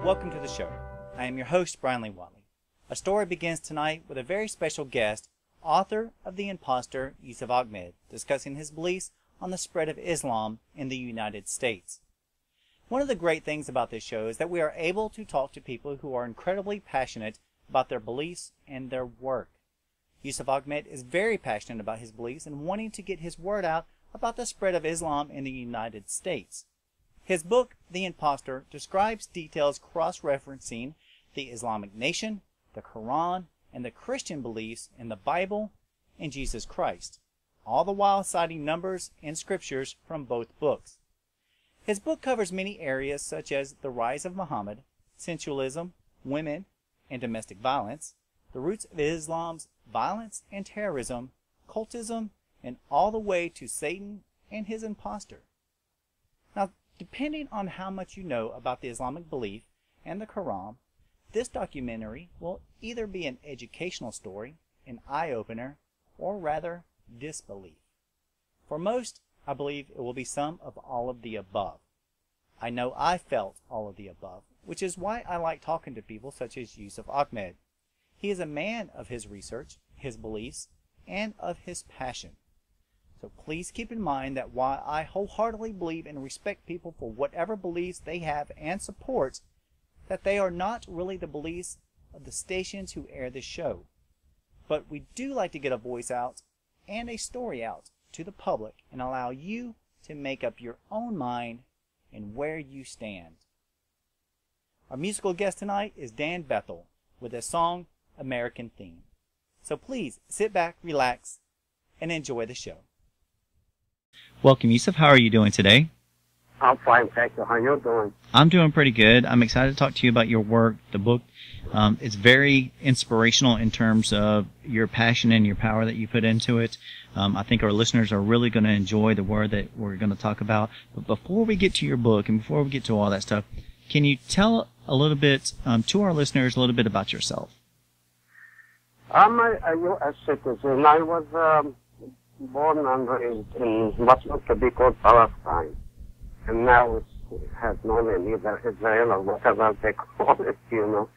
Welcome to the show. I am your host, Bryan Lee Whatley. Our story begins tonight with a very special guest, author of The Imposter, Yousef Ahmad, discussing his beliefs on the spread of Islam in the United States. One of the great things about this show is that we are able to talk to people who are incredibly passionate about their beliefs and their work. Yousef Ahmad is very passionate about his beliefs and wanting to get his word out about the spread of Islam in the United States. His book, The Imposter, describes details cross-referencing the Islamic nation, the Quran, and the Christian beliefs in the Bible and Jesus Christ, all the while citing numbers and scriptures from both books. His book covers many areas such as the rise of Muhammad, sensualism, women, and domestic violence, the roots of Islam's violence and terrorism, cultism, and all the way to Satan and his imposter. Now, depending on how much you know about the Islamic belief and the Quran, this documentary will either be an educational story, an eye-opener, or rather, disbelief. For most, I believe it will be some of all of the above. I know I felt all of the above, which is why I like talking to people such as Yousef Ahmad. He is a man of his research, his beliefs, and of his passion. So please keep in mind that while I wholeheartedly believe and respect people for whatever beliefs they have and support, that they are not really the beliefs of the stations who air this show. But we do like to get a voice out and a story out to the public and allow you to make up your own mind and where you stand. Our musical guest tonight is Dan Bethel with his song American Theme. So please sit back, relax, and enjoy the show. Welcome, Yousef. How are you doing today? I'm fine, thank you. How are you doing? I'm doing pretty good. I'm excited to talk to you about your work, the book. It's very inspirational in terms of your passion and your power that you put into it. I think our listeners are really going to enjoy the word that we're going to talk about. But before we get to your book and before we get to all that stuff, can you tell a little bit to our listeners a little bit about yourself? I'm a U.S. citizen. I was born and raised in what used to be called Palestine. And now it has no name, either Israel or whatever they call it, you know.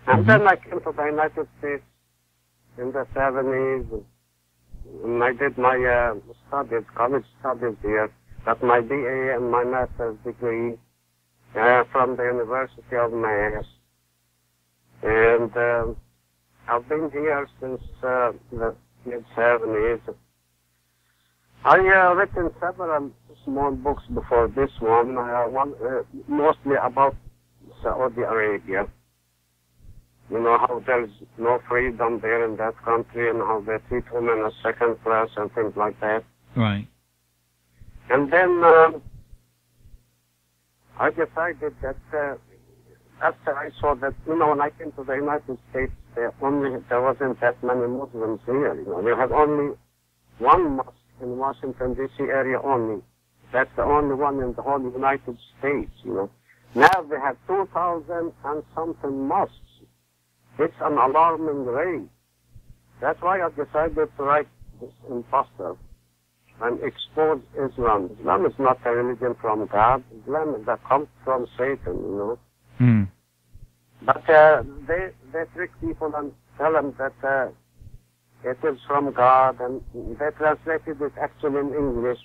And then I came to the United States in the 70s. And I did my studies, college studies here. Got my BA and my master's degree from the University of Mass. And I've been here since the mid-70s. I written several small books before this one, mostly about Saudi Arabia. You know, how there's no freedom there in that country and how they treat women as second class and things like that. Right. And then I decided that after I saw that, you know, when I came to the United States, there wasn't that many Muslims here. You know, we had only one mosque in Washington, D.C. area only. That's the only one in the whole United States, you know. Now they have 2,000 and something mosques. It's an alarming rate. That's why I decided to write this Imposter and expose Islam. Islam is not a religion from God. Islam is a cult from Satan, you know. Mm. But they trick people and tell them that it is from God, and they translated it actually in English.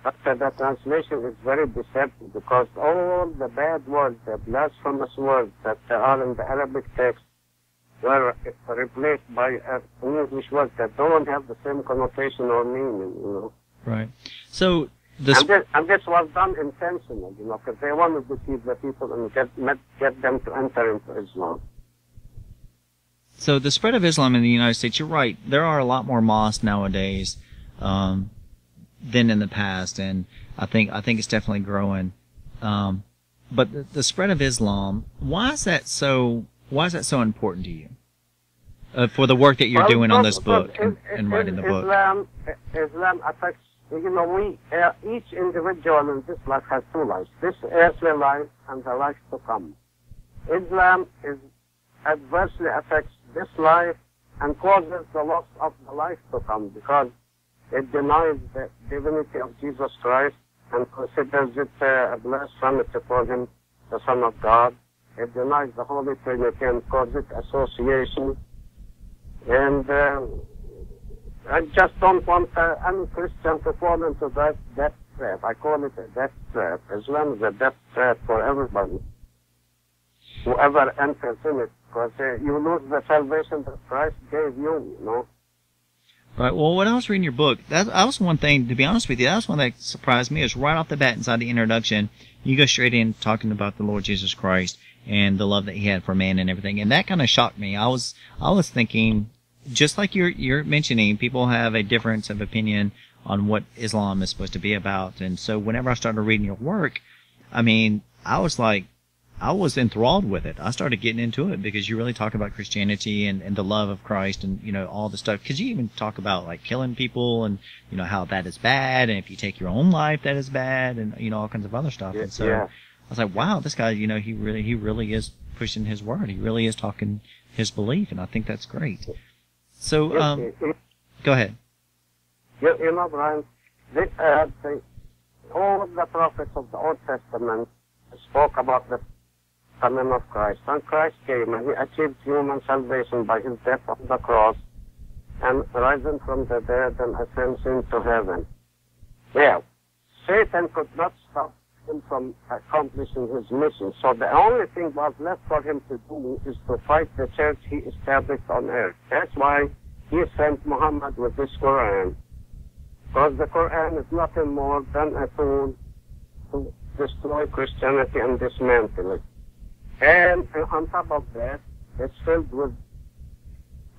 But the translation is very deceptive because all the bad words, the blasphemous words that are in the Arabic text were replaced by English words that don't have the same connotation or meaning, you know. Right. So and this was done intentionally, you know, because they wanted to deceive the people and get them to enter into Islam. So the spread of Islam in the United States, you're right, there are a lot more mosques nowadays than in the past, and I think it's definitely growing. But the spread of Islam, why is that so important to you? For the work that you're doing on this book and writing the book. Islam affects, you know, each individual in this life has two lives. This earthly life and the life to come. Islam adversely affects this life and causes the loss of the life to come because it denies the divinity of Jesus Christ and considers it a blasphemy to call him the Son of God. It denies the Holy Trinity and calls it association. And I just don't want any Christian to fall into that death trap. I call it a death trap. Islam is a death trap for everybody, whoever enters in it, because you lose the salvation that Christ gave you, you know. Right. Well, when I was reading your book, that was one thing, to be honest with you, that was one that surprised me. Is right off the bat inside the introduction, you go straight in talking about the Lord Jesus Christ and the love that he had for man and everything. And that kind of shocked me. I was thinking, just like you're mentioning, people have a difference of opinion on what Islam is supposed to be about. And so whenever I started reading your work, I mean, I was enthralled with it. I started getting into it because you really talk about Christianity and the love of Christ and, you know, all the stuff. Because you even talk about, like, killing people and, you know, how that is bad. And if you take your own life, that is bad. And, you know, all kinds of other stuff. And so I was like, wow, this guy, you know, he really is pushing his word. He really is talking his belief. And I think that's great. So, go ahead. You know, Brian, all the prophets of the Old Testament spoke about the coming of Christ. And Christ came and he achieved human salvation by his death on the cross and rising from the dead and ascension to heaven. Well, Satan could not stop him from accomplishing his mission. So the only thing was left for him to do is to fight the church he established on earth. That's why he sent Muhammad with his Quran. Because the Quran is nothing more than a tool to destroy Christianity and dismantle it. And on top of that, it's filled with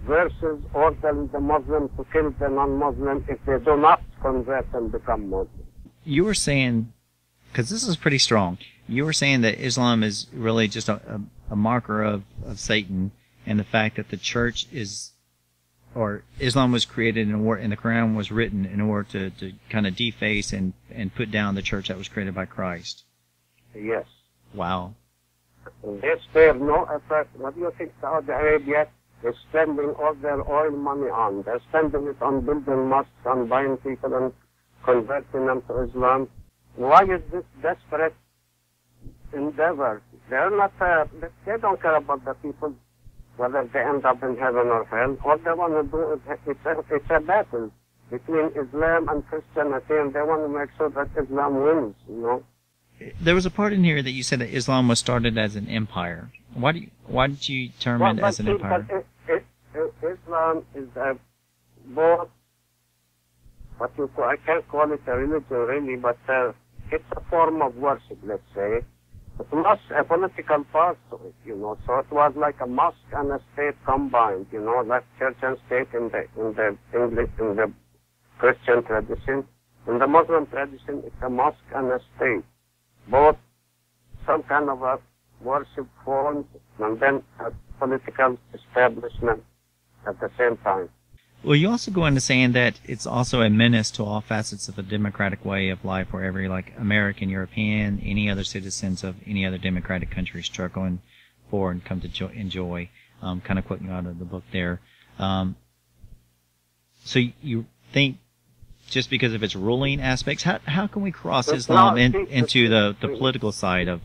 verses ordering the Muslim to kill the non-Muslim if they do not convert and become Muslim. You were saying, because this is pretty strong, you were saying that Islam is really just a marker of Satan, and the fact that the church is, or Islam was created and the Quran was written in order to kind of deface and put down the church that was created by Christ. Yes. Wow. They spare no effort. What do you think Saudi Arabia is spending all their oil money on? They're spending it on building mosques, on buying people and converting them to Islam. Why is this desperate endeavor? They're not, they don't care about the people, whether they end up in heaven or hell. All they want to do is, it's a battle between Islam and Christianity, and they want to make sure that Islam wins, you know. There was a part in here that you said that Islam was started as an empire. Why did you term it as an empire? Islam is both what you call, I can't call it a religion really, but it's a form of worship, let's say. It was a political part to it, you know. So it was like a mosque and a state combined, you know, like church and state in the Christian tradition. In the Muslim tradition, it's a mosque and a state. Both some kind of a worship form and then a political establishment at the same time. Well, you also go into saying that it's also a menace to all facets of a democratic way of life where every, like, American, European, any other citizens of any other democratic country struggling for and come to enjoy. Kind of quoting you out of the book there. So you think just because of its ruling aspects, how can we cross Islam into the political side of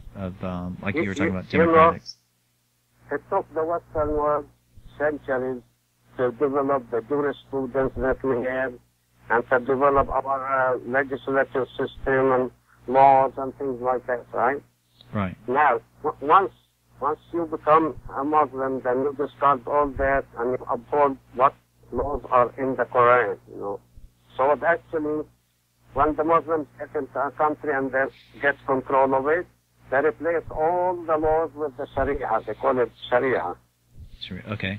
like you were talking about, democratics? It took the Western world centuries to develop the jurisprudence that we have and to develop our legislative system and laws and things like that, right? Right. Now, once you become a Muslim, then you discard all that and you uphold what laws are in the Quran, you know. So actually, when the Muslims get into a country and they get control of it, they replace all the laws with the Sharia. They call it Sharia. Okay.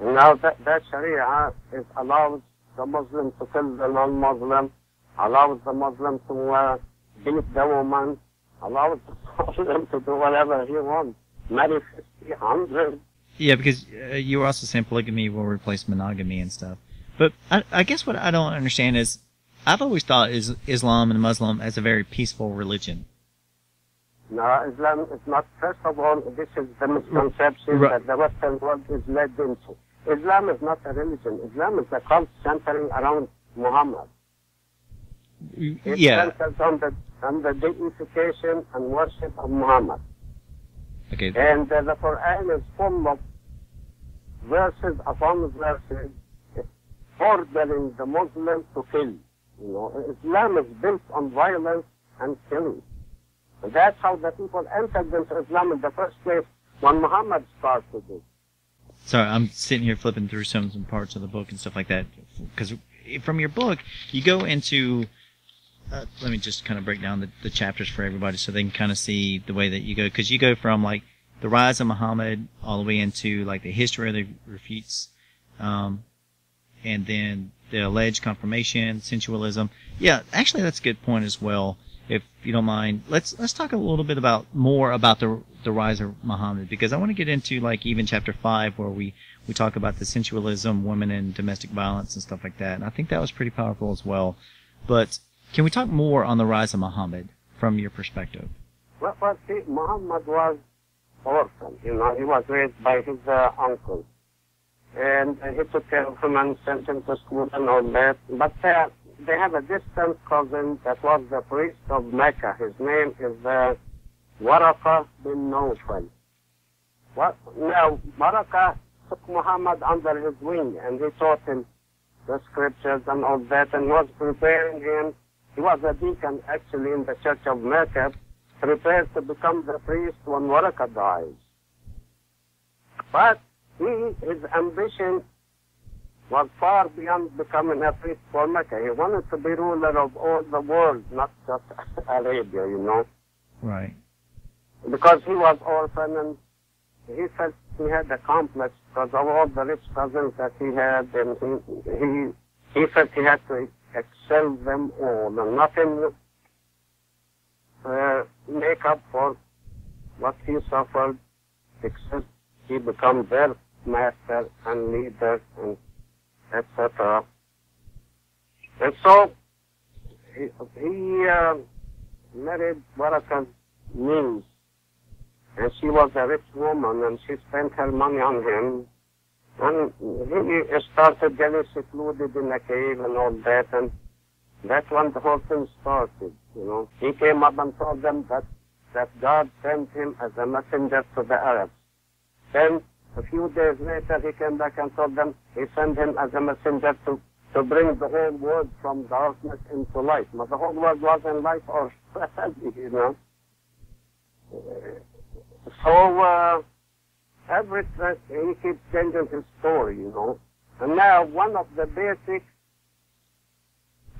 Now that Sharia allows the Muslim to kill the non-Muslim, allows the Muslim to beat the woman, allows the Muslim to do whatever he wants, marry 50, 100. Yeah, because you were also saying polygamy will replace monogamy and stuff. But I guess what I don't understand is, I've always thought Islam and Muslim as a very peaceful religion. No, Islam is not. First of all, this is the misconception that the Western world is led into. Islam is not a religion. Islam is a cult centering around Muhammad. It centers on the deification and worship of Muhammad. Okay. And the Quran is full of verses upon verses ordering the Muslims to kill. You know, Islam is built on violence and killing. And that's how the people entered into Islam in the first place when Muhammad started it. Sorry, I'm sitting here flipping through some parts of the book and stuff like that. Because from your book, you go into... let me just kind of break down the chapters for everybody so they can kind of see the way that you go. Because you go from, like, the rise of Muhammad all the way into, like, the history of the refutes, and then the alleged confirmation, sensualism. Yeah, actually, that's a good point as well. If you don't mind, let's talk a little bit more about the rise of Muhammad, because I want to get into, like, even chapter 5 where we talk about the sensualism, women and domestic violence and stuff like that. And I think that was pretty powerful as well. But can we talk more on the rise of Muhammad from your perspective? Well, see, Muhammad was orphan. You know, he was raised by his uncle. And he took care of him and sent him to school and all that. But they have a distant cousin that was the priest of Mecca. His name is Waraqah bin Nawfal. Now, Waraqah took Muhammad under his wing and he taught him the scriptures and all that and was preparing him. He was a deacon actually in the church of Mecca, prepared to become the priest when Waraqah dies. But his ambition was far beyond becoming a priest for Mecca. He wanted to be ruler of all the world, not just Arabia, you know. Right. Because he was orphan and he felt he had a complex because of all the rich cousins that he had, and he felt he had to excel them all, and nothing would make up for what he suffered except he become their master and leader and etc. And so he married Waraqah's niece, and she was a rich woman, and she spent her money on him. And he started getting secluded in a cave and all that, and that's when the whole thing started, you know. He came up and told them that God sent him as a messenger to the Arabs. Then, a few days later, he came back and told them he sent him as a messenger to bring the whole world from darkness into light. But the whole world was in light or you know. So, he keeps changing his story, you know. And now, one of the basic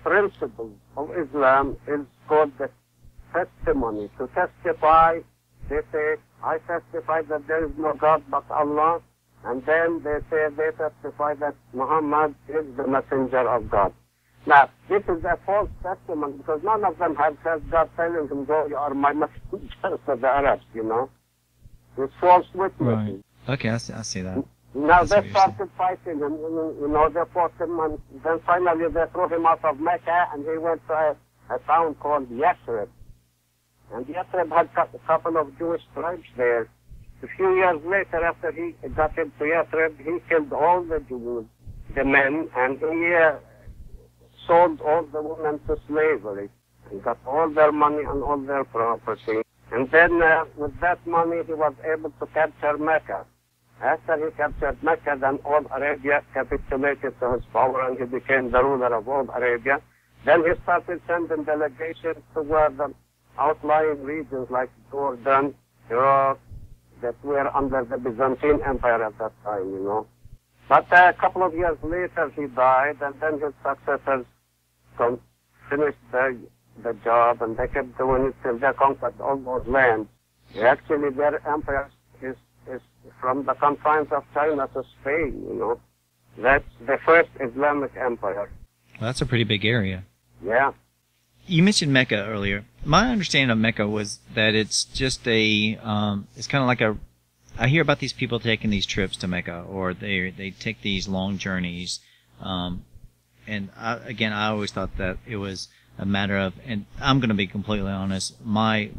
principles of Islam is called the testimony. To testify, they say, I testify that there is no God but Allah, and then they testify that Muhammad is the messenger of God. Now, this is a false testimony because none of them have heard God telling him, go, you are my messenger to the Arabs, you know. It's false witnessing. Right. Okay, I see that. Now they started fighting him, you know, they fought him, and then finally they threw him out of Mecca, and he went to a town called Yathrib. And Yathrib had a couple of Jewish tribes there. A few years later, after he got into Yathrib, he killed all the Jews, the men, and he sold all the women to slavery. He got all their money and all their property. And then with that money, he was able to capture Mecca. After he captured Mecca, then all Arabia capitulated to his power, and he became the ruler of all Arabia. Then he started sending delegations to the outlying regions like Jordan, Iraq, that were under the Byzantine Empire at that time, you know. But a couple of years later, he died, and then his successors finished the job, and they kept doing it till they conquered all those lands. Actually, their empire is from the confines of China to Spain, you know. That's the first Islamic empire. Well, that's a pretty big area. Yeah. You mentioned Mecca earlier. My understanding of Mecca was that it's just it's kind of like I hear about these people taking these trips to Mecca, or they take these long journeys, and I always thought that it was a matter of, and I'm going to be completely honest, my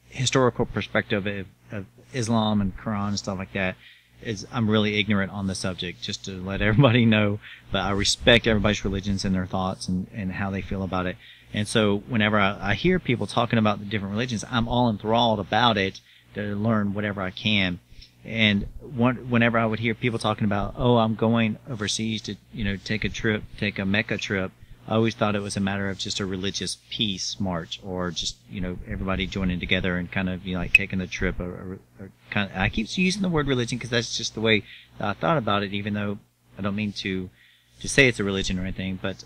historical perspective of Islam and Quran and stuff like that is I'm really ignorant on the subject, just to let everybody know. But I respect everybody's religions and their thoughts and how they feel about it. And so whenever I hear people talking about the different religions, I'm all enthralled about it learn whatever I can. And whenever I would hear people talking about, oh, I'm going overseas to, take a Mecca trip, I always thought it was a matter of just a religious peace march, or just, everybody joining together and kind of, like taking the trip, or kind of, I keep using the word religion because that's just the way that I thought about it, even though I don't mean to say it's a religion or anything, but,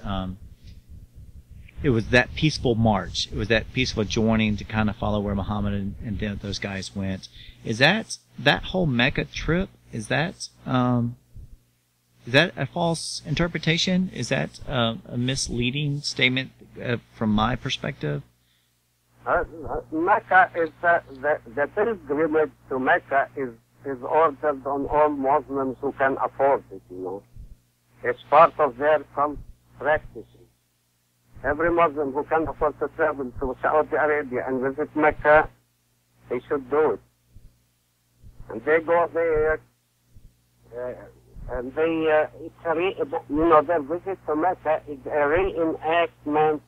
it was that peaceful march. It was that peaceful joining to kind of follow where Muhammad and those guys went. Is that whole Mecca trip? Is that a false interpretation? Is that a misleading statement from my perspective? Mecca is the pilgrimage to Mecca is ordered on all Muslims who can afford it. It's part of their cult practices. Every Muslim who can afford to travel to Saudi Arabia and visit Mecca, they should do it. And they go there, and their visit to Mecca is a reenactment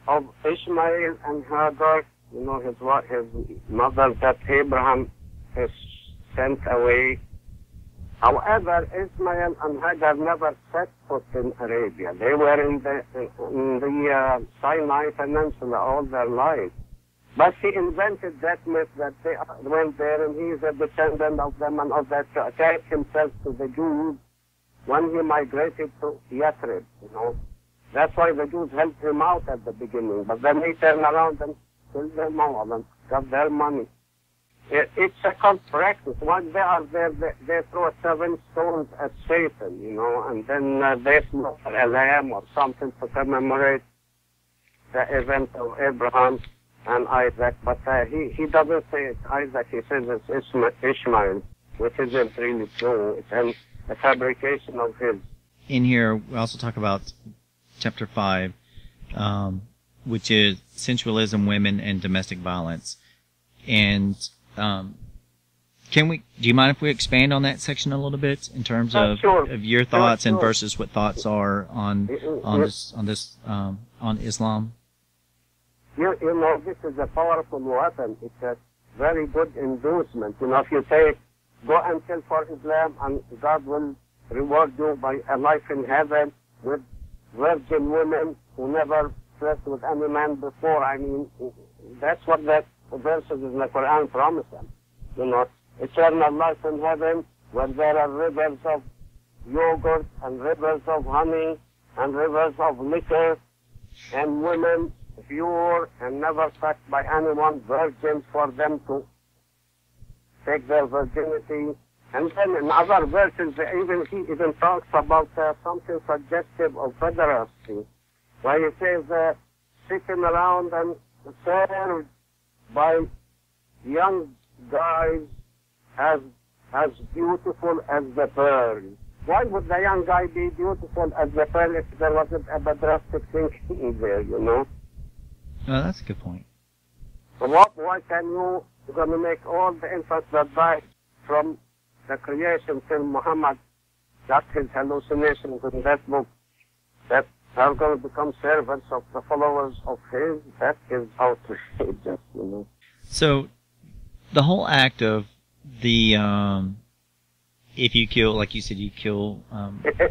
of Ishmael and Hagar, his mother that Abraham has sent away. However, Ismail and Hagar never set foot in Arabia. They were in the Sinai Peninsula all their lives. But he invented that myth that they went there and he is a descendant of them and of that, attached himself to the Jews when he migrated to Yathrib, That's why the Jews helped him out at the beginning. But then he turned around and killed them all and got their money. It's a cult practice. Once they are there, they throw 7 stones at Satan, and then they slaughter a lamb or something to commemorate the event of Abraham and Isaac. But he doesn't say it's Isaac. He says it's Ishmael, which isn't really true. It's a fabrication of his. In here, we also talk about chapter 5, which is sensualism, women, and domestic violence. And do you mind if we expand on that section a little bit in terms of your thoughts and versus what thoughts are on Islam? This is a powerful weapon. It's a very good inducement. If you go and kill for Islam, and God will reward you by a life in heaven with virgin women who never slept with any man before. I mean, that's what that verses in the Quran promise them. Eternal life in heaven, where there are rivers of yogurt and rivers of honey and rivers of liquor, and women pure and never touched by anyone, virgins for them to take their virginity. And then in other verses, he even talks about something suggestive of pederasty, where he says sitting around and served by young guys as beautiful as the pearl. Why would the young guy be beautiful as the pearl if there wasn't a drastic thinking there, Oh, that's a good point. Why can you're going to make all the infants that died from the creation till Muhammad got his hallucinations in that book, that are going to become servants of the followers of his? That is outrageous, So, the whole act of the, if you kill, like you said, you kill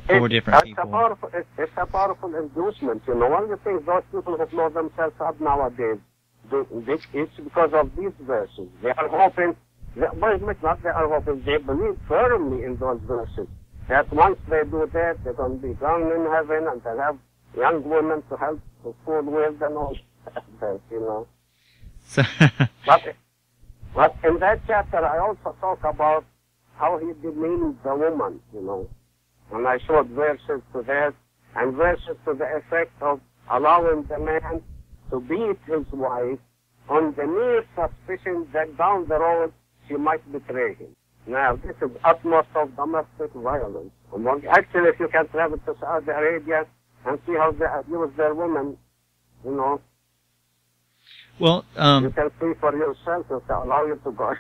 4 different people. It's a powerful inducement, One of the things those people who blow themselves up nowadays do, it's because of these verses. They are hoping, they are hoping, they believe firmly in those verses, that once they do that, they're going to be drowned in heaven and they'll have young women to help to fool with and all that, So But in that chapter, I also talk about how he demeans the woman, And I showed verses to that, and verses to the effect of allowing the man to beat his wife on the mere suspicion that down the road she might betray him. Now, this is utmost of domestic violence. Actually, if you can travel to Saudi Arabia and see how they abuse their women, Well, you can see for yourself if they allow you to go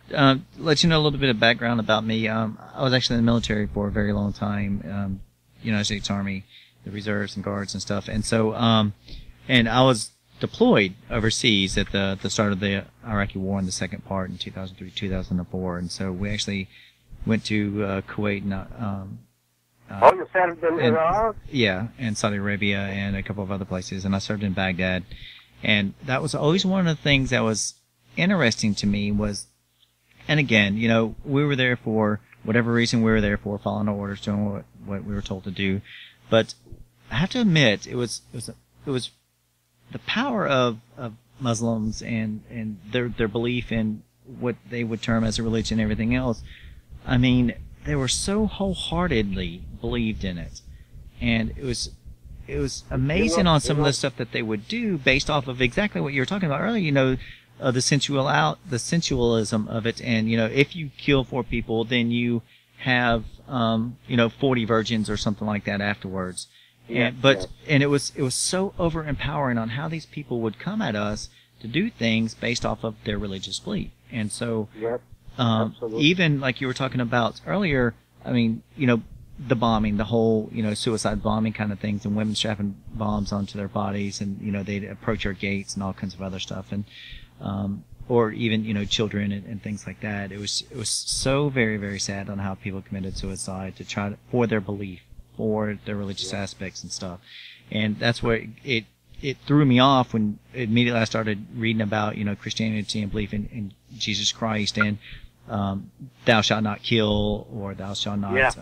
there. Let you know a little bit of background about me. I was actually in the military for a very long time, United States Army, the reserves and guards and stuff. And so, and I was deployed overseas at the start of the Iraqi War in the second part in 2003, 2004, and so we actually went to Kuwait and you served in Iraq? Yeah, and Saudi Arabia and a couple of other places, and I served in Baghdad. And that was always one of the things that was interesting to me was, and again, you know, we were there for whatever reason we were there for, following our orders, doing what we were told to do. But I have to admit, it was the power of Muslims and their belief in what they would term as a religion and everything else. I mean, they were so wholeheartedly believed in it, and it was amazing on some of the stuff that they would do based off of exactly what you were talking about earlier. You know, the sensualism of it, and you know, if you kill 4 people, then you have 40 virgins or something like that afterwards. Yeah, and it was so over empowering on how these people would come at us to do things based off of their religious belief, and so. Yep. Even like you were talking about earlier, I mean, you know, the bombing, the whole, you know, suicide bombing kind of things, and women strapping bombs onto their bodies, and you know, they'd approach our gates and all kinds of other stuff, and or even, you know, children and things like that. It was so very, very sad on how people committed suicide to try to, for their belief, for their religious aspects and stuff, and that's where it threw me off when immediately I started reading about, you know, Christianity and belief in Jesus Christ and thou shalt not kill, or thou shalt not,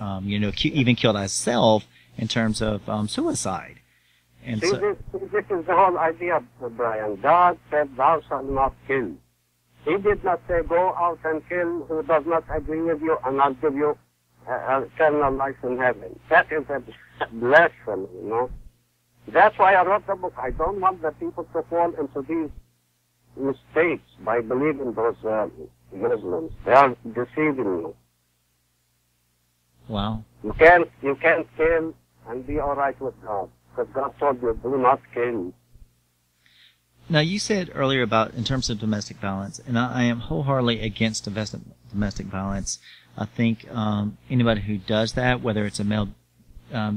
even kill thyself in terms of suicide. And this is the whole idea, Brian. God said, thou shalt not kill. He did not say, go out and kill who does not agree with you, and I'll give you eternal life in heaven. That is a blasphemy, you know. That's why I wrote the book. I don't want the people to fall into these mistakes by believing those Muslims. They are deceiving you. Wow. You can't kill and be all right with God, because God told you, do not kill. Now, you said earlier about, in terms of domestic violence, and I am wholeheartedly against domestic violence. I think anybody who does that, whether it's a male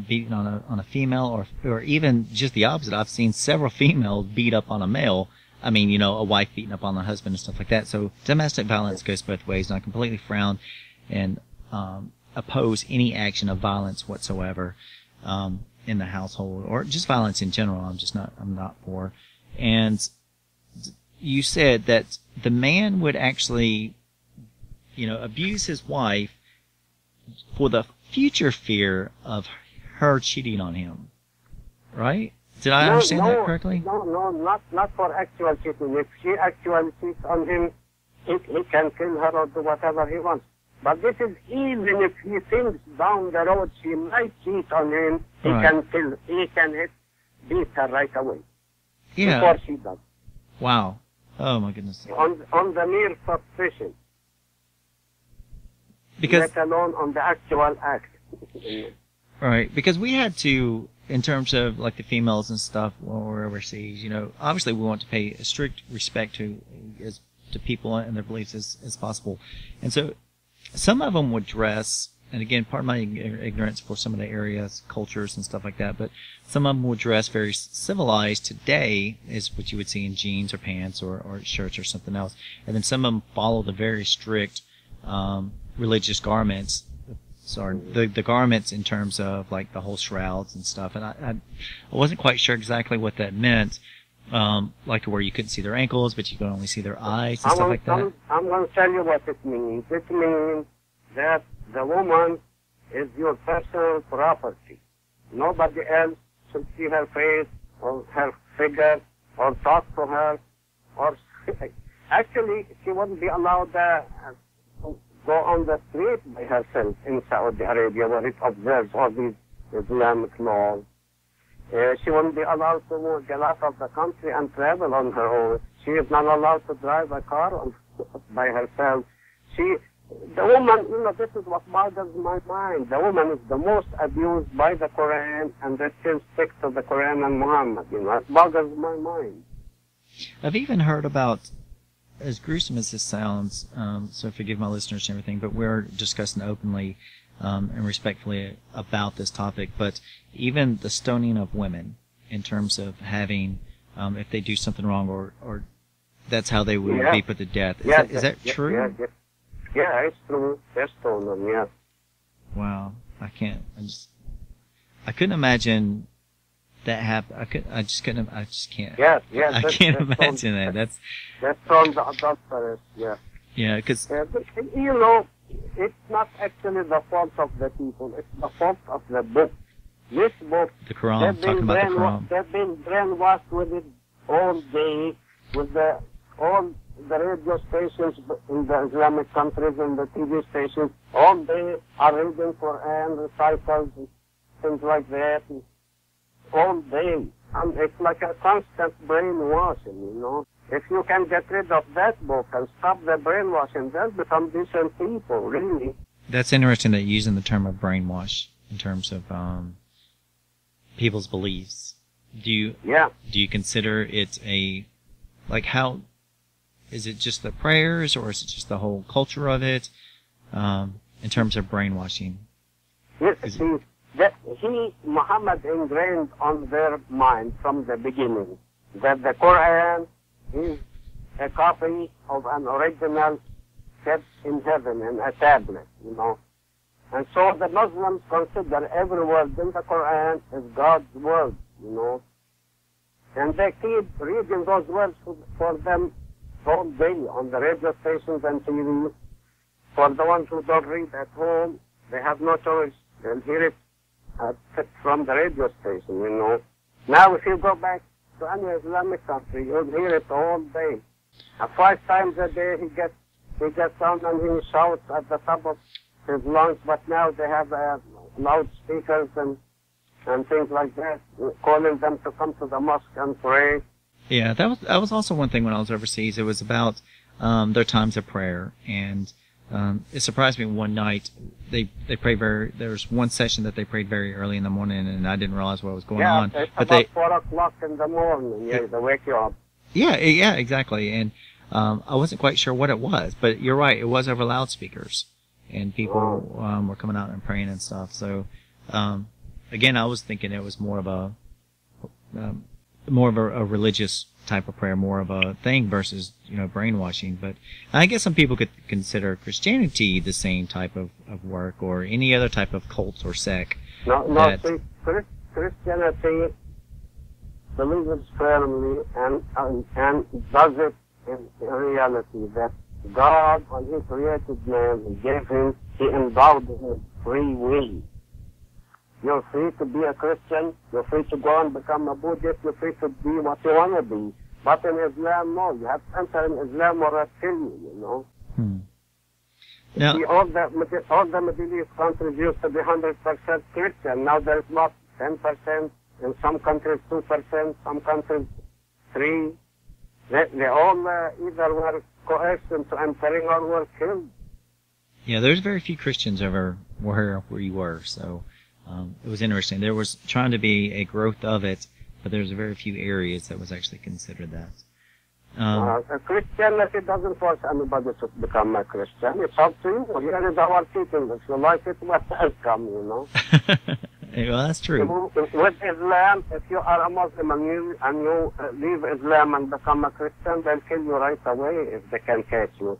beating on a female, or even just the opposite. I've seen several females beat up on a male. I mean, you know, a wife beating up on a husband and stuff like that. So domestic violence goes both ways, and I completely frown and oppose any action of violence whatsoever in the household, or just violence in general. I'm not for. And you said that the man would actually, you know, abuse his wife for the future fear of her cheating on him, right? Did I understand that correctly? No, not for actual cheating. If she actually cheats on him, he can kill her or do whatever he wants. But this is even if he thinks down the road she might cheat on him, he can beat her right away. Yeah. Before she does. Wow. Oh my goodness. On the mere suspicion. Because, let alone on the actual act. Right, because we had to, in terms of like the females and stuff when we're overseas, you know, obviously we want to pay a strict respect to people and their beliefs as possible. And so some of them would dress, and again, part of my ignorance for some of the areas, cultures and stuff like that, but some of them would dress very civilized today, is what you would see in jeans or pants or shirts or something else. And then some of them follow the very strict religious garments, so the garments in terms of like the whole shrouds and stuff. And I wasn't quite sure exactly what that meant, like to where you couldn't see their ankles, but you could only see their eyes and stuff like that. I'm going to tell you what it means. It means that the woman is your personal property. Nobody else should see her face or her figure or talk to her. Or actually, she wouldn't be allowed to go on the street by herself in Saudi Arabia, where it observes all these Islamic laws. She wouldn't be allowed to get out of the country and travel on her own. She is not allowed to drive a car by herself. The woman, you know, this is what bothers my mind. The woman is the most abused by the Quran, and they still stick to the Quran and Muhammad. You know, it bothers my mind. I've even heard about, as gruesome as this sounds, so forgive my listeners and everything, but we're discussing openly and respectfully about this topic, but even the stoning of women in terms of having if they do something wrong, or that's how they would be put to death. Is that true? Yeah, it's true. That's true. Yeah. Wow, I couldn't imagine that happen. I just can't. Yeah. I can't imagine that. That's from the adulterers. Yeah. Yeah, because it's not actually the fault of the people. It's the fault of the book. This book, the Quran, talking about the Quran. They've been brainwashed with it all day, with all the radio stations in the Islamic countries and the TV stations. All day are reading Quran, recitals, things like that. All day. And it's like a constant brainwashing, If you can get rid of that book and stop the brainwashing, they'll become decent people, really. That's interesting that you're using the term of brainwash in terms of people's beliefs. Do you consider it how is it just the prayers, or is it just the whole culture of it in terms of brainwashing? Yes, Muhammad ingrained on their mind from the beginning that the Quran is a copy of an original kept in heaven in a tablet, And so the Muslims consider every word in the Quran as God's word, And they keep reading those words for them all day on the radio stations and TV. For the ones who don't read at home, they have no choice. They'll hear it from the radio station, Now if you go back to any Islamic country, you'll hear it all day. 5 times a day he gets on and he shouts at the top of his lungs, but now they have loudspeakers and things like that, calling them to come to the mosque and pray. Yeah, that was also one thing when I was overseas. It was about their times of prayer, and it surprised me one night. They prayed there was one session that they prayed very early in the morning, and I didn't realize what was going on. It's about 4 o'clock in the morning. Yeah, they wake you up. Yeah, exactly. And I wasn't quite sure what it was, but you're right. It was over loudspeakers, and people were coming out and praying and stuff. So again, I was thinking it was more of a religious type of prayer, more of a thing versus brainwashing. But I guess some people could consider Christianity the same type of work, or any other type of cult or sect. No, see, Christianity believes firmly and does it in reality that God, when He created man, He endowed him with free will. You're free to be a Christian. You're free to go and become a Buddhist. You're free to be what you want to be. But in Islam, no. You have to enter in Islam or they'll kill you, Now, see, all the Middle East countries used to be 100% Christian. Now there's not 10%. In some countries, 2%. Some countries, 3%. They all either were coerced into entering or were killed. Yeah, there's very few Christians over where you were, so... it was interesting. There was trying to be a growth of it, but there's very few areas that was actually considered that. Christianity doesn't force anybody to become a Christian. It's up to you. Here is our teaching. If you like it, welcome, Well, that's true. With Islam, if you are a Muslim and you leave Islam and become a Christian, they'll kill you right away if they can catch you,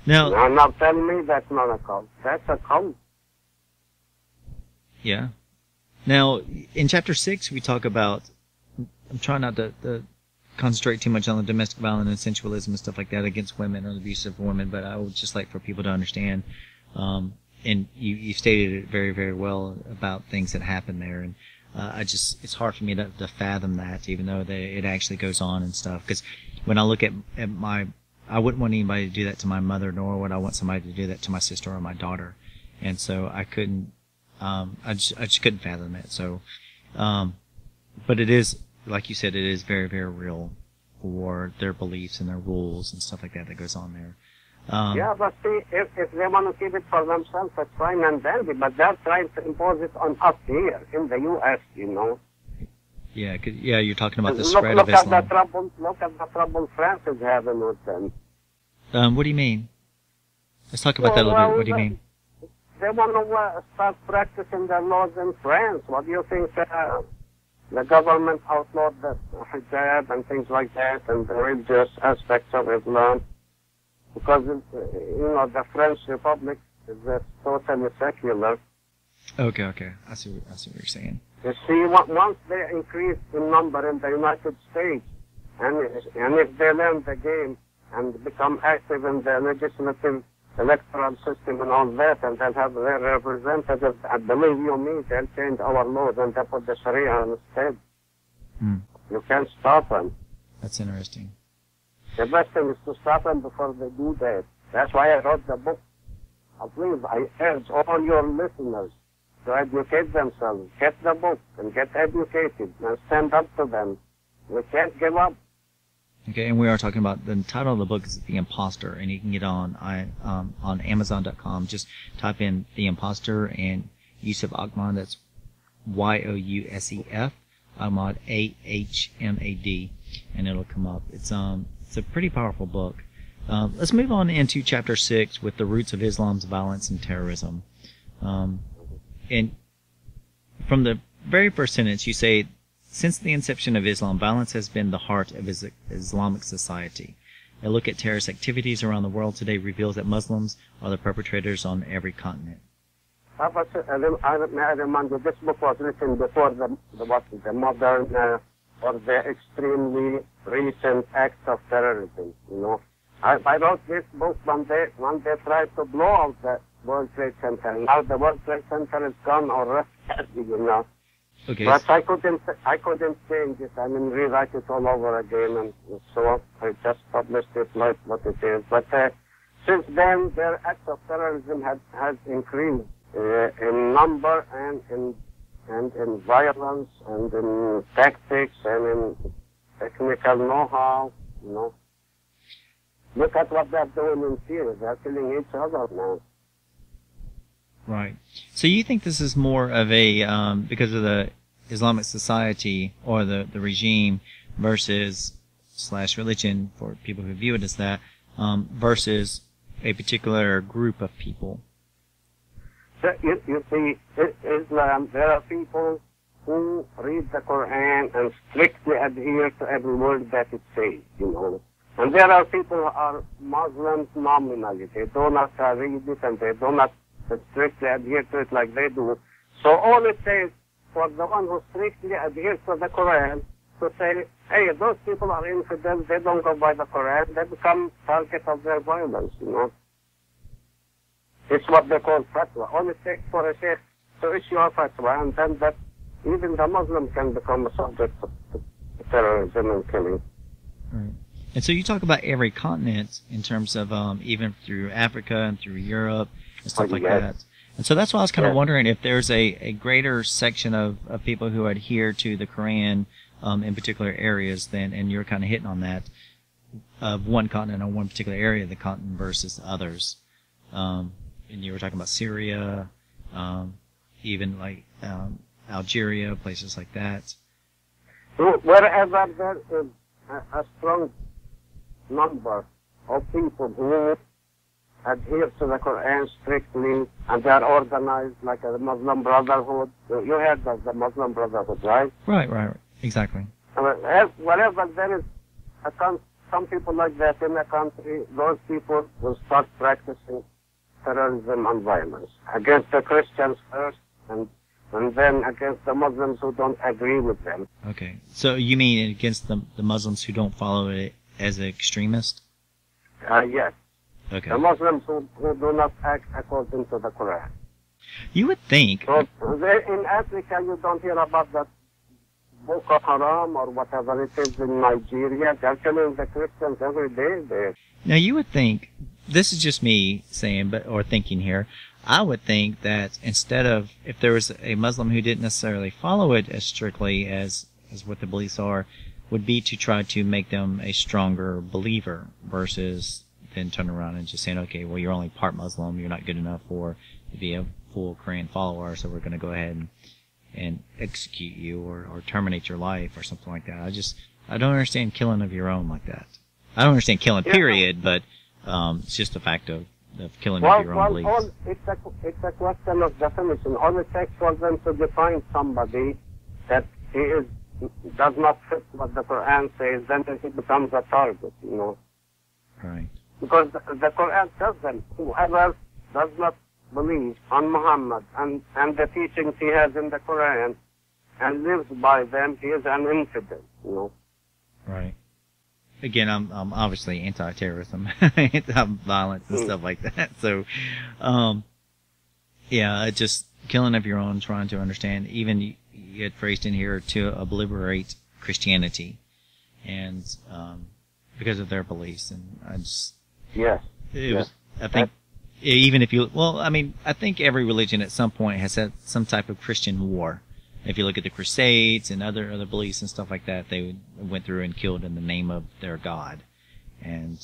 Now tell me that's not a cult. That's a cult. Yeah. Now, in chapter 6, we talk about, I'm trying not to concentrate too much on the domestic violence and sensualism and stuff like that against women or the abuse of women, but I would just like for people to understand, and you stated it very, very well about things that happen there, and it's hard for me to fathom that, even though it actually goes on and stuff, because when I look at I wouldn't want anybody to do that to my mother, nor would I want somebody to do that to my sister or my daughter. And so I couldn't, I just couldn't fathom it. So, but it is, like you said, it is very, very real for their beliefs and their rules and stuff like that goes on there. But see, if they want to keep it for themselves, that's fine and dandy, but they're trying to impose it on us here in the U.S., Yeah, you're talking about the spread of Islam. Look at the trouble France is having with them. What do you mean? Let's talk about that a little bit. What do you mean? They want to start practicing their laws in France. What do you think the government outlawed the hijab and things like that, and the religious aspects of Islam, because the French Republic is totally secular. Okay. I see what you're saying. You see, once they increase in number in the United States, and if they learn the game and become active in the legislative electoral system and all that, and they'll have their representatives, and believe you me, they'll change our laws and they'll put the Sharia instead. You can't stop them. That's interesting. The best thing is to stop them before they do that. That's why I wrote the book. Please, I urge all your listeners to educate themselves. Get the book and get educated and stand up to them. We can't give up. Okay, and we are talking about, the title of the book is The Imposter, and you can get on Amazon.com. Just type in The Imposter and Yousef Ahmad, that's Yousef, Ahmad, Ahmad, and it'll come up. It's a pretty powerful book. Let's move on into Chapter 6 with the roots of Islam's violence and terrorism. And from the very first sentence, you say, since the inception of Islam, violence has been the heart of Islamic society. A look at terrorist activities around the world today reveals that Muslims are the perpetrators on every continent. I remind you, this book was written before the modern or the extremely recent acts of terrorism. I wrote this book when they tried to blow out the World Trade Center. Now the World Trade Center is gone already, Okay. But I couldn't change it. Rewrite it all over again, and so I just published it like what it is. But since then, their acts of terrorism has increased in number and in violence and in tactics and in technical know-how. Look at what they're doing in Syria. They're killing each other now. Right. So you think this is more of a, because of the Islamic society or the regime versus / religion, for people who view it as that, versus a particular group of people? You see, Islam, there are people who read the Quran and strictly adhere to every word that it says, And there are people who are Muslims nominally. They do not read it and they do not strictly adhere to it like they do. So all it takes for the one who strictly adheres to the Quran to say, hey, those people are infidels, they don't go by the Quran, they become target of their violence, It's what they call fatwa. All it takes for a sheikh to issue a fatwa, and then that even the Muslim can become a subject of terrorism and killing. Right. And so you talk about every continent in terms of even through Africa and through Europe and stuff like that. And so that's why I was kind of wondering if there's a greater section of people who adhere to the Quran in particular areas than, and you're kind of hitting on that, of one continent or one particular area of the continent versus others. And you were talking about Syria, even like Algeria, places like that. Wherever there is a strong number of people who adhere to the Quran strictly, and they are organized like a Muslim Brotherhood. You heard of the Muslim Brotherhood, right? Right. Exactly. Wherever there is some people like that in a country, those people will start practicing terrorism and violence against the Christians first, and then against the Muslims who don't agree with them. Okay. So you mean against the Muslims who don't follow it as an extremist? Yes. Okay. The Muslims who do not act according to the Quran. You would think. So in Africa, you don't hear about that Boko Haram or whatever it is in Nigeria. They're killing the Christians every day there. Now you would think, this is just me saying, or thinking here, I would think that instead of, if there was a Muslim who didn't necessarily follow it as strictly as what the beliefs are, would be to try to make them a stronger believer versus then turn around and just saying, okay, well, you're only part Muslim, you're not good enough to be a full Quran follower, so we're going to go ahead and execute you or terminate your life or something like that. I don't understand killing of your own like that. I don't understand killing, period, but it's just a fact of killing of your own beliefs. It's a question of definition. All it takes for them to define somebody that he does not fit what the Quran says, then he becomes a target, Right. Because the Quran tells them, whoever does not believe on Muhammad and the teachings he has in the Quran and lives by them, he is an infidel, Right. Again, I'm obviously anti-terrorism, anti-violence and stuff like that. So, yeah, just killing of your own, trying to understand. Even you had phrased in here to obliterate Christianity, and because of their beliefs, and I just was. I think even if you, I think every religion at some point has had some type of Christian war. If you look at the Crusades and other beliefs and stuff like that, they went through and killed in the name of their God. And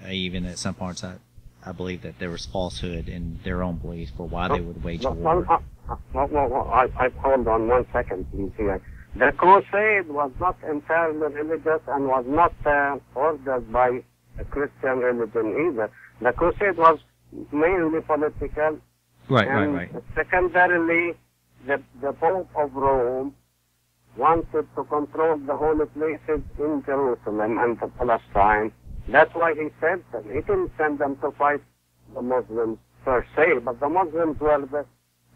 even at some parts, I believe that there was falsehood in their own beliefs for why they would wage a war. I hold on 1 second, please. Here, the Crusade was not entirely religious and was not ordered by a Christian religion either. The Crusade was mainly political. Right. Secondarily, the Pope of Rome wanted to control the holy places in Jerusalem and Palestine. That's why he sent them. He didn't send them to fight the Muslims per se, but the Muslims were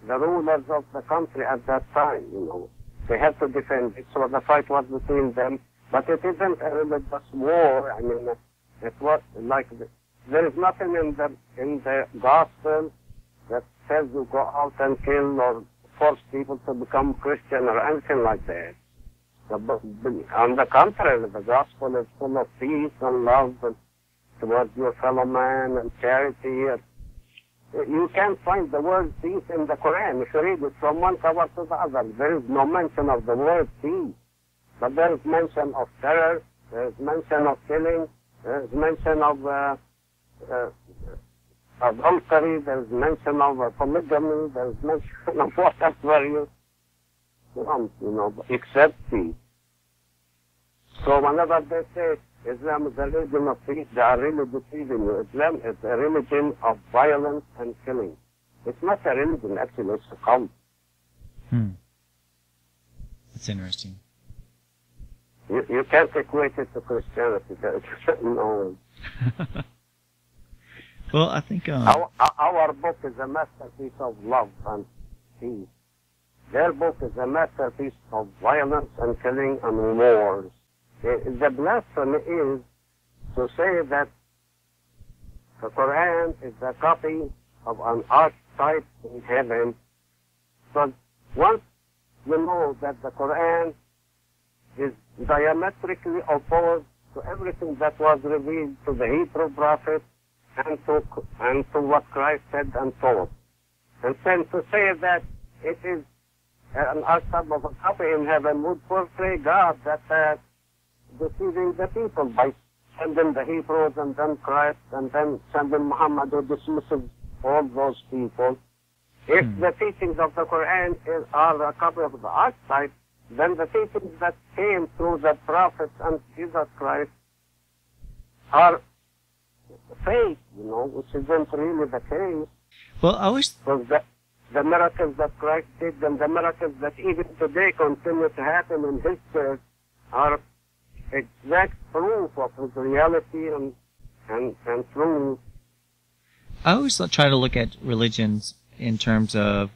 the rulers of the country at that time, They had to defend it, so the fight was between them. But it isn't a religious war. It was like there is nothing in the gospel that says you go out and kill or force people to become Christian or anything like that. On the contrary, the gospel is full of peace and love towards your fellow man and charity. You can't find the word peace in the Quran. If you read it from one cover to the other, there is no mention of the word peace. But there is mention of terror, there is mention of killing, there is mention of adultery, there is mention of polygamy, there is mention of whatever you want, except peace. So whenever they say Islam is a religion of peace, they are really deceiving you. Islam is a religion of violence and killing. It's not a religion, actually, it's a cult. That's interesting. You can't equate it to Christianity. No. Well, I think our book is a masterpiece of love and peace. Their book is a masterpiece of violence and killing and wars. The blasphemy is to say that the Quran is a copy of an archetype in heaven. So once you know that the Quran is diametrically opposed to everything that was revealed to the Hebrew prophets and to what Christ said and taught. And then to say that it is an archetype of a copy in heaven would portray God that deceiving the people by sending the Hebrews and then Christ and then sending Muhammad who dismisses all those people. If the teachings of the Quran are a copy of the archetype, then the teachings that came through the prophets and Jesus Christ are fake, which isn't really the case. Well, I always... Because the miracles that Christ did and the miracles that even today continue to happen in his church are exact proof of his reality and truth. I always try to look at religions in terms of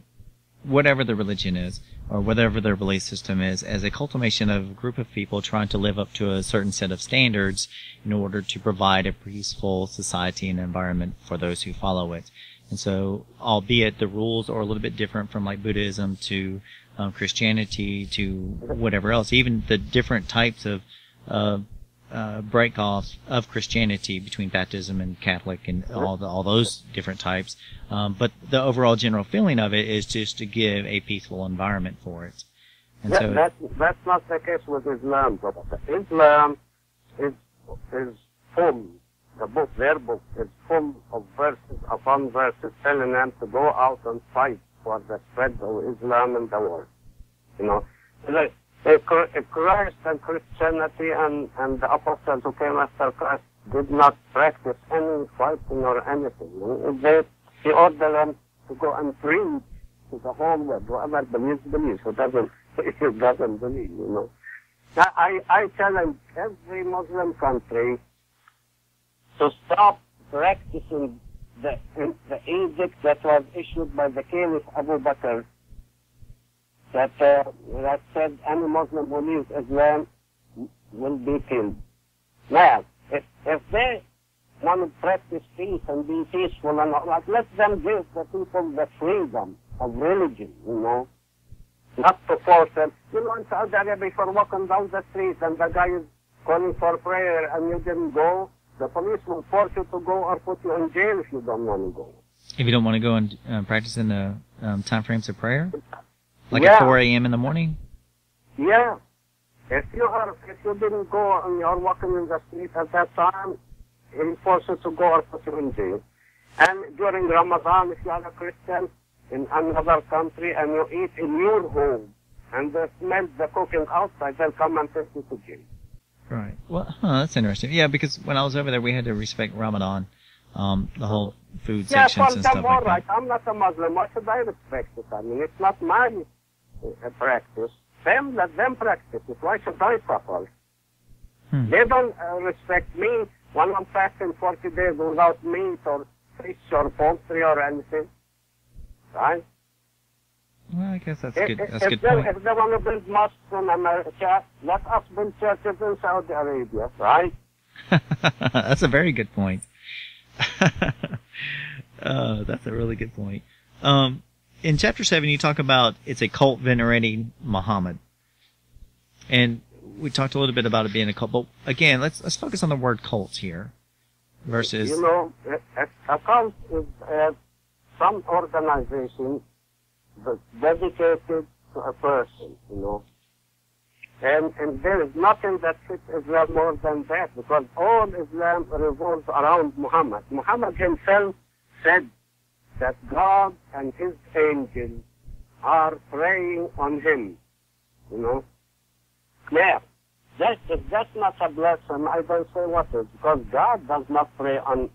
whatever the religion is, or whatever their belief system is, as a culmination of a group of people trying to live up to a certain set of standards in order to provide a peaceful society and environment for those who follow it. And so, albeit the rules are a little bit different from like Buddhism to Christianity to whatever else, even the different types of break-offs of Christianity between baptism and Catholic and all those different types. But the overall general feeling of it is just to give a peaceful environment for it. And that's not the case with Islam. Islam is full. Their book is full of verses upon verses telling them to go out and fight for the spread of Islam in the world. Christ and Christianity and the apostles who came after Christ did not practice any fighting or anything. He ordered them to go and preach to the whole world. Whoever believes, who doesn't. he doesn't believe, you know. I challenge every Muslim country to stop practicing the edict that was issued by the Caliph Abu Bakr that said any Muslim who leaves Islam will be killed. Now, if they want to practice peace and be peaceful and all that, let them give the people the freedom of religion, you know, not to force them. You know, in Saudi Arabia, if you're walking down the street and the guy is calling for prayer and you didn't go, the police will force you to go or put you in jail if you don't want to go. If you don't want to go and practice in the time frames of prayer? Like Yeah. at 4 a.m. in the morning? Yeah. If you didn't go and you're walking in the street at that time, he'll force you to go or put you in jail. And during Ramadan, if you are a Christian in another country and you eat in your home and they smell the cooking outside, they'll come and take you to jail. Right. Well, that's interesting. Yeah, because when I was over there, we had to respect Ramadan, the whole food Yeah, sections for and them, stuff all like right. that. I'm not a Muslim. Why should I respect it? I mean, it's not my practice. Let them practice it. Why should I suffer? They don't respect me when I'm fasting 40 days without meat or fish or poultry or anything. Right? Well, I guess that's good. That's a If good point. they want to build mosques in America, let us build churches in Saudi Arabia, right? That's a very good point. That's a really good point. In chapter 7, you talk about it's a cult venerating Muhammad. And we talked a little bit about it being a cult, but again, let's focus on the word cult here versus... You know, a cult is some organization that's dedicated to a person, you know. And there is nothing that fits Islam more than that, because all Islam revolves around Muhammad. Muhammad himself said that God and his angels are praying on him, you know. Yeah, if that's not a blessing, I don't say what is, because God does not pray on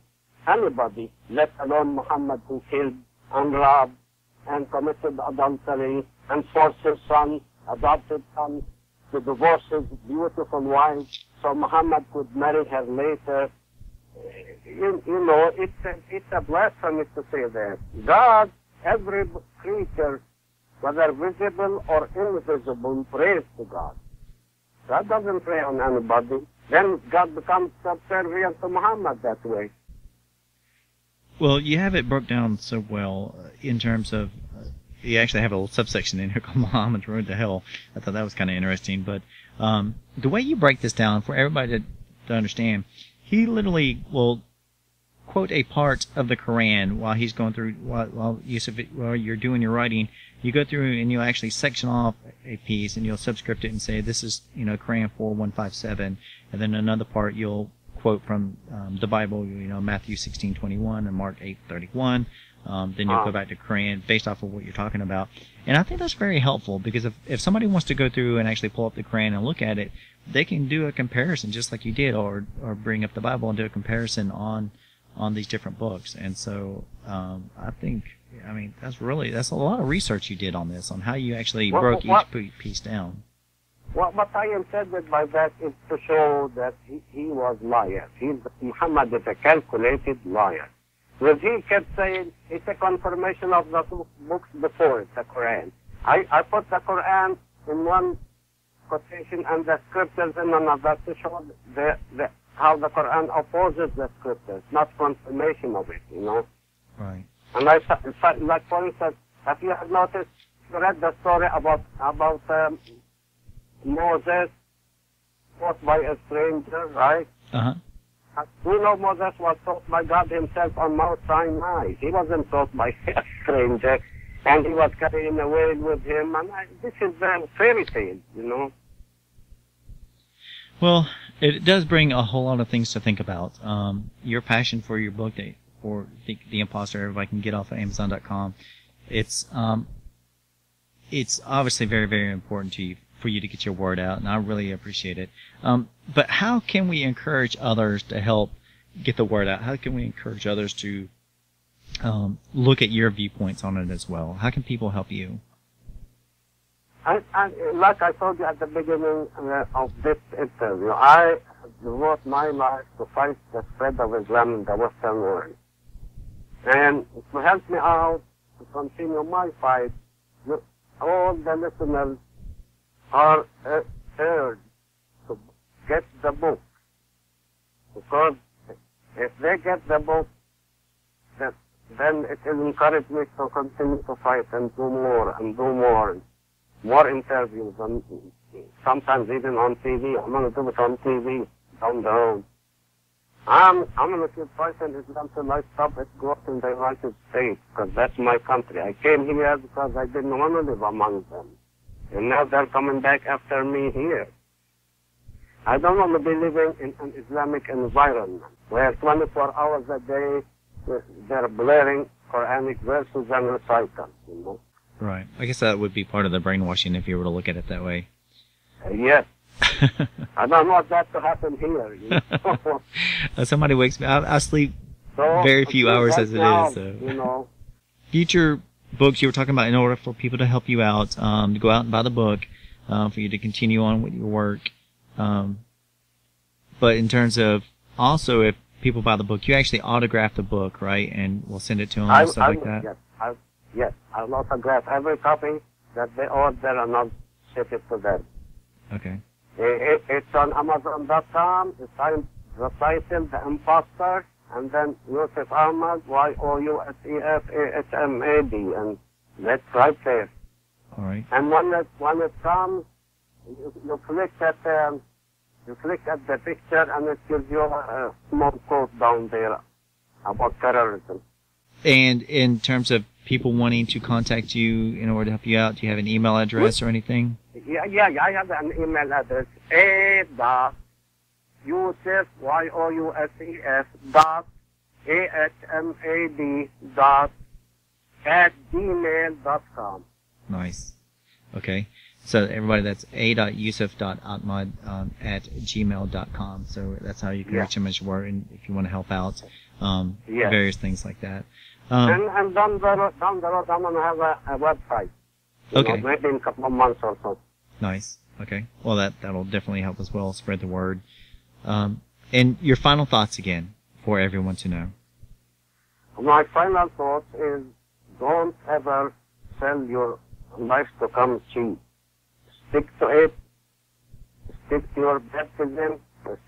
anybody, let alone Muhammad, who killed and robbed and committed adultery and forced his son, adopted son, to divorce his beautiful wife so Muhammad could marry her later. You know, it's a blasphemy to say that. God, every creature, whether visible or invisible, prays to God. God doesn't pray on anybody. Then God becomes subservient to Muhammad that way. Well, you have it broke down so well in terms of... you actually have a little subsection in here called Muhammad's Road to Hell. I thought that was kind of interesting. But the way you break this down, for everybody to understand, he literally will quote a part of the Quran while he's going through, while you're doing your writing. You go through and you'll actually section off a piece and you'll subscript it and say, this is, Quran 4157. And then another part you'll quote from the Bible, Matthew 16:21 and Mark 8:31. Then you'll go back to Quran based off of what you're talking about. And I think that's very helpful, because if somebody wants to go through and actually pull up the Quran and look at it, they can do a comparison just like you did, or bring up the Bible and do a comparison on these different books. And so I think, that's a lot of research you did on this, on how you actually broke each piece down. What I intended by that is to show that he was liar. Muhammad is a calculated liar. He kept saying it's a confirmation of the two books before it, the Quran. I put the Quran in one quotation and the scriptures in another to show how the Quran opposes the scriptures, not confirmation of it, Right. And like for instance, have you noticed, you read the story about Moses taught by a stranger, right? Uh-huh. We know Moses was taught by God himself on Mount Sinai. He wasn't taught by a stranger, and he was carrying a whale with him. And this is a fairy tale, Well, it does bring a whole lot of things to think about. Your passion for your book, for the Imposter, everybody can get off of Amazon.com. It's obviously very, very important to you, for you to get your word out, and I really appreciate it. But how can we encourage others to help get the word out? How can we encourage others to look at your viewpoints on it as well? How can people help you? like I told you at the beginning of this interview, I devote my life to fight the spread of Islam in the Western world. And to help me out, to continue my fight, all the listeners are urged to get the book. Because if they get the book, then it will encourage me to continue to fight and do more and do more interviews, and sometimes even on TV. I'm going to do it on TV down the road. I'm going to keep fighting Islam till I stop its growth in the United States, because that's my country. I came here because I didn't want to live among them. And now they're coming back after me here. I don't want to be living in an Islamic environment where 24 hours a day they're blaring Quranic verses and recitals, you know. Right. I guess that would be part of the brainwashing if you were to look at it that way. Yes. I don't want that to happen here, you know. Somebody wakes me up. I sleep very few hours as it is. So. You know. Future books you were talking about, in order for people to help you out, to go out and buy the book, for you to continue on with your work. But in terms of also, if people buy the book, you actually autograph the book, right? And we'll send it to them and stuff like that? Yes, I'll autograph every copy that they order and I'll ship it to them. Okay. It's on Amazon.com. The title, The Imposter, and then Yousef Ahmad, Yousef Ahmad, and that's right there. All right. And when it comes, you click at the picture, and it gives you a small quote down there about terrorism. And in terms of people wanting to contact you in order to help you out, do you have an email address or anything? Yeah, I have an email address, Yousef, Yousef, Nice. Okay. So everybody, that's a.yousef.ahmad @gmail.com. So that's how you can reach him as you were, and if you want to help out, various things like that. And down the road, I'm going to have a website. Okay. Maybe in a couple of months or so. Nice. Okay. Well, that'll definitely help as well, spread the word. And your final thoughts again for everyone to know. My final thought is, don't ever sell your life to come cheap. Stick to it. Stick to your baptism.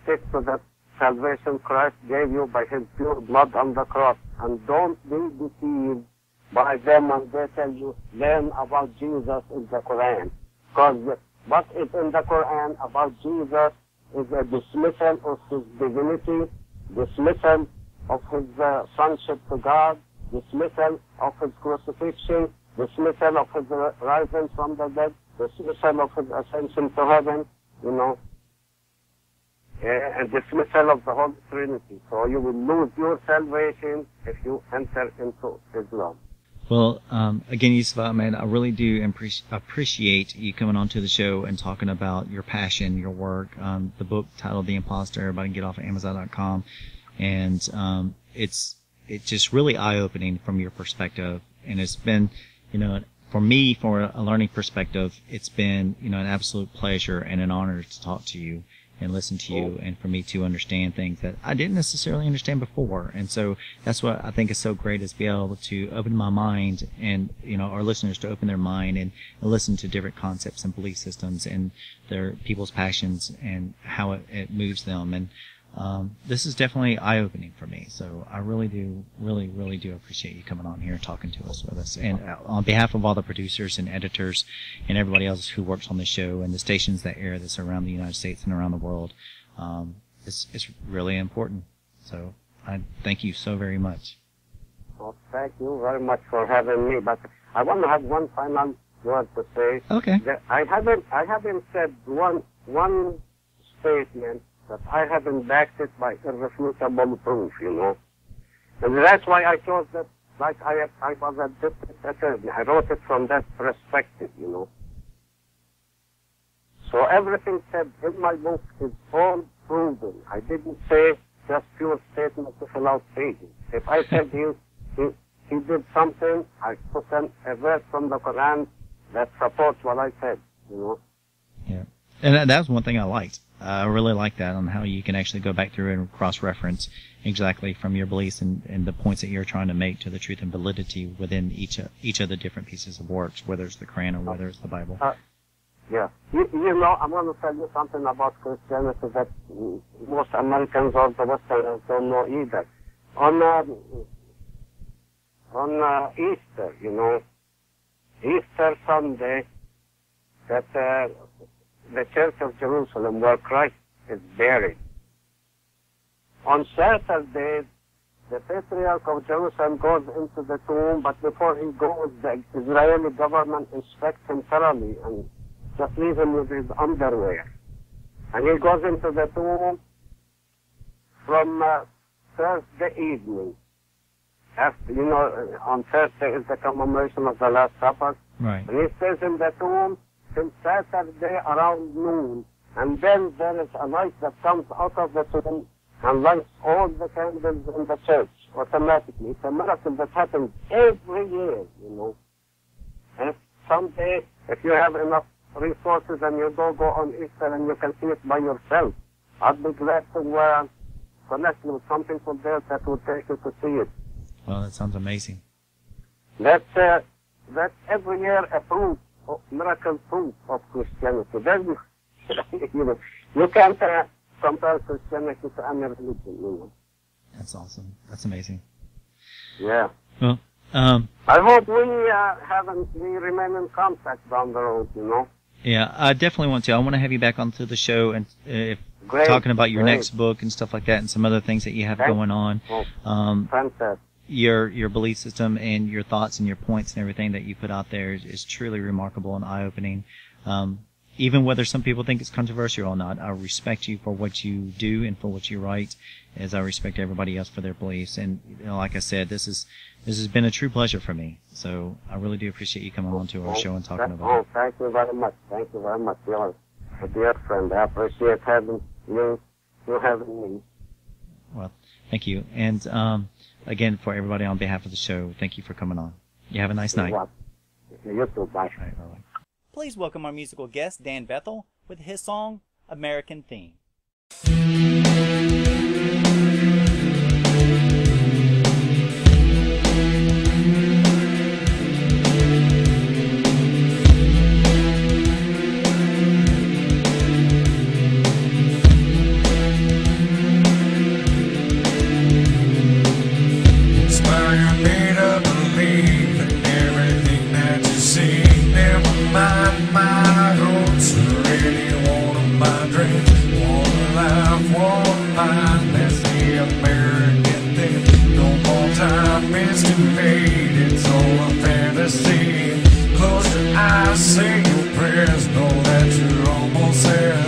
Stick to the salvation Christ gave you by His pure blood on the cross. And don't be deceived by them when they tell you, learn about Jesus in the Quran. Because what is in the Quran about Jesus is a dismissal of His divinity, dismissal of His sonship to God, dismissal of His crucifixion, dismissal of His rising from the dead, dismissal of His ascension to heaven, you know, and dismissal of the Holy Trinity. So you will lose your salvation if you enter into Islam. Well, again, Yousef Ahmad, I really do appreciate you coming onto the show and talking about your passion, your work. The book titled The Imposter, everybody can get off of Amazon.com. And it's just really eye-opening from your perspective. And it's been, for me, for a learning perspective, it's been, an absolute pleasure and an honor to talk to you and listen to you, and for me to understand things that I didn't necessarily understand before. And so that's what I think is so great, is be able to open my mind and, our listeners to open their mind and listen to different concepts and belief systems and their people's passions and how it moves them. And this is definitely eye-opening for me. So I really do appreciate you coming on here and talking to us with us. And on behalf of all the producers and editors and everybody else who works on the show and the stations that air this around the United States and around the world, it's really important. So I thank you so very much. Well, thank you very much for having me. But I want to have one final word to say. Okay. I haven't said one statement that I haven't backed it by irrefutable proof, And that's why I chose that, like I was a district attorney. I wrote it from that perspective, So everything said in my book is all proven. I didn't say just pure statements to fill out pages. If I said he did something, I put a verse from the Quran that supports what I said. you know. Yeah, and that was one thing I liked. I really like that on how you can actually go back through and cross-reference exactly from your beliefs and the points that you're trying to make to the truth and validity within each of the different pieces of works, whether it's the Quran or whether it's the Bible. Yeah. You know, I'm going to tell you something about Christianity that most Americans or the Westerners don't know either. On Easter, you know, Easter Sunday, that the Church of Jerusalem, where Christ is buried. On Saturday, the Patriarch of Jerusalem goes into the tomb, but before he goes, the Israeli government inspects him thoroughly and just leave him with his underwear. And he goes into the tomb from Thursday evening. After, you know, on Thursday is the commemoration of the Last Supper. Right. And he stays in the tomb till Saturday around noon. And then there is a light that comes out of the tomb and lights all the candles in the church automatically. It's a miracle that happens every year, you know. And someday, if you have enough resources and you go on Easter and you can see it by yourself, I'd be glad to connect with some people there that would take you to see it. Well, that sounds amazing. That's every year a proof, miracle proof of Christianity. Then, you know, you can't compare Christianity to any religion, you know. That's awesome. That's amazing. Yeah. Well, I hope we remain in contact down the road, you know. yeah, I definitely want to. I want to have you back onto the show and Great, talking about your great. next book and stuff like that, and some other things that you have going on. Fantastic. Your belief system and your thoughts and your points and everything that you put out there is truly remarkable and eye-opening. Even whether some people think it's controversial or not, I respect you for what you do and for what you write, as I respect everybody else for their beliefs. And you know, like I said, this has been a true pleasure for me. So I really do appreciate you coming on to our show and talking about it. Thank you very much. Thank you very much. You're a dear friend. I appreciate having you having me. Well, thank you. And again, for everybody on behalf of the show, thank you for coming on. You have a nice night. You too. Bye. All right, bye-bye. Please welcome our musical guest, Dan Bethel, with his song, American Theme. My hopes are really one of my dreams. One life, one life, that's the American thing. No more time is too late, it's all a fantasy. Close your eyes, say your prayers, know that you're almost there.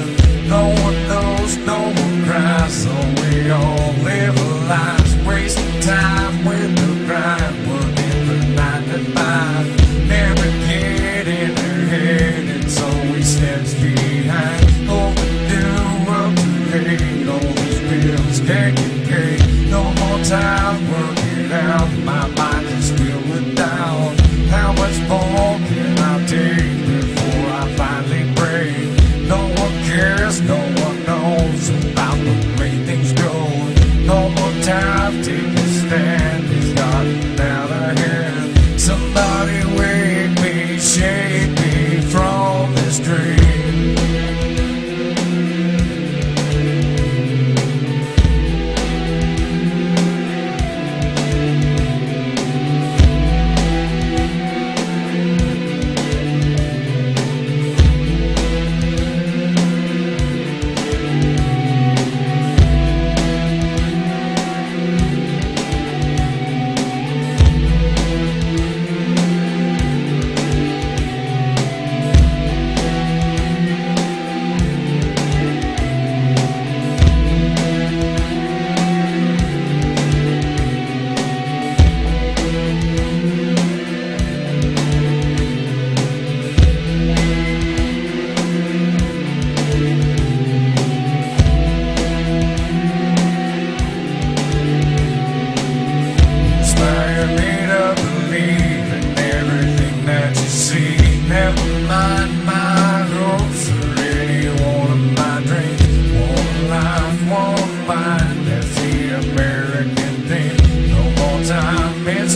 No one knows, no one cries, so we all live our lives, wasting time with the grind, working for 9 to 5. Never get in their head, it's always steps behind. Overdue, up to late, all these bills can't get paid. No more time working out, my mind is filled with doubt. How much more can I take before I finally break? No one cares, no one knows about the way things go. No more time, take a stand.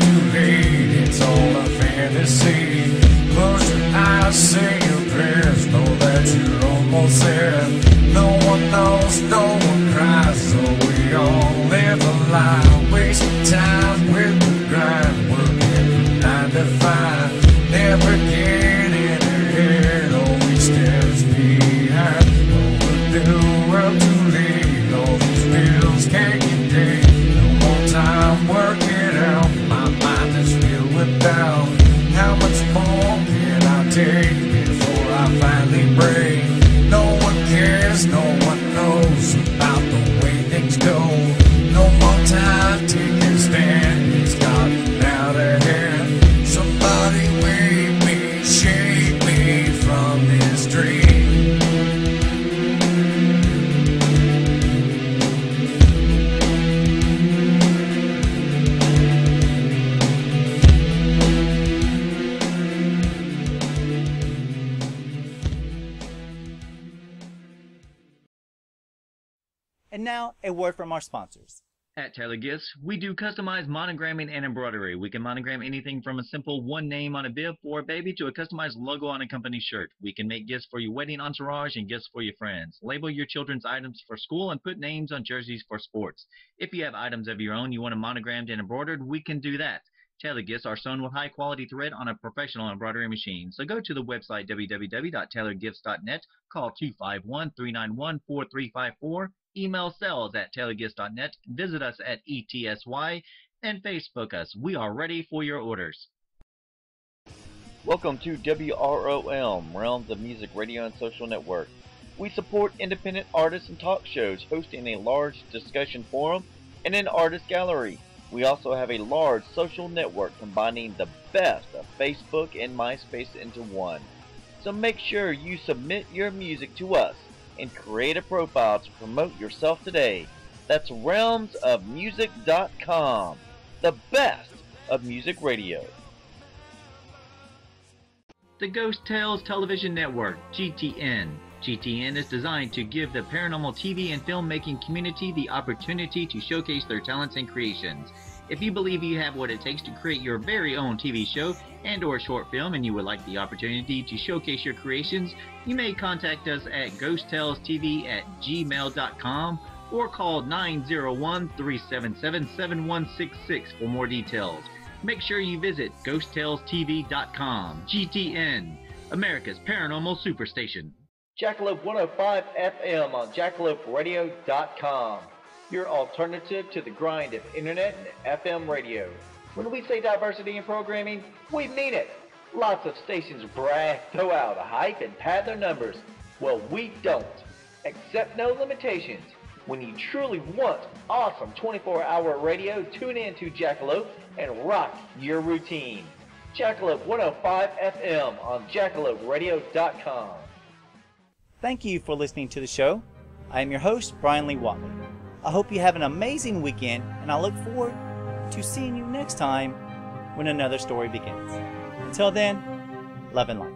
too late, it's all a fantasy. Close your eyes, say your prayers, know that you're almost there. No one knows, no one cries, so we all live a lie. Wasting time with the grind, working from 9 to 5. Never getting ahead, always steps behind. Overdue, we're too late, all these bills can't get paid. No more time, work it out, my mind is filled with doubt. How much more can I take before I finally break? No one cares, no one knows about the way things go. No more time, take a stand, it's gotten out of hand. Somebody wake me, shake me from this dream. And now, a word from our sponsors. At Taylor Gifts, we do customized monogramming and embroidery. We can monogram anything from a simple one name on a bib for a baby to a customized logo on a company shirt. We can make gifts for your wedding entourage and gifts for your friends. Label your children's items for school and put names on jerseys for sports. If you have items of your own you want them monogrammed and embroidered, we can do that. Tailor Gifts are sewn with high-quality thread on a professional embroidery machine. So go to the website www.tailorgifts.net, call 251-391-4354, email sales@tailorgifts.net, visit us at ETSY, and Facebook us. We are ready for your orders. Welcome to WROM, Realms of Music Radio and Social Network. We support independent artists and talk shows, hosting a large discussion forum and an artist gallery. We also have a large social network combining the best of Facebook and MySpace into one. So make sure you submit your music to us and create a profile to promote yourself today. That's realmsofmusic.com, the best of music radio. The Ghost Tales Television Network, GTN. GTN is designed to give the paranormal TV and filmmaking community the opportunity to showcase their talents and creations. If you believe you have what it takes to create your very own TV show and or short film and you would like the opportunity to showcase your creations, you may contact us at ghosttalestv@gmail.com or call 901-377-7166 for more details. Make sure you visit ghosttalestv.com. GTN, America's Paranormal Superstation. Jackalope 105 FM on jackaloperadio.com. Your alternative to the grind of internet and FM radio. When we say diversity in programming, we mean it. Lots of stations brag, throw out a hype, and pad their numbers. Well, we don't. Accept no limitations. When you truly want awesome 24-hour radio, tune in to Jackalope and rock your routine. Jackalope 105 FM on jackaloperadio.com. Thank you for listening to the show. I am your host, Bryan Lee Whatley. I hope you have an amazing weekend, and I look forward to seeing you next time when another story begins. Until then, love and light.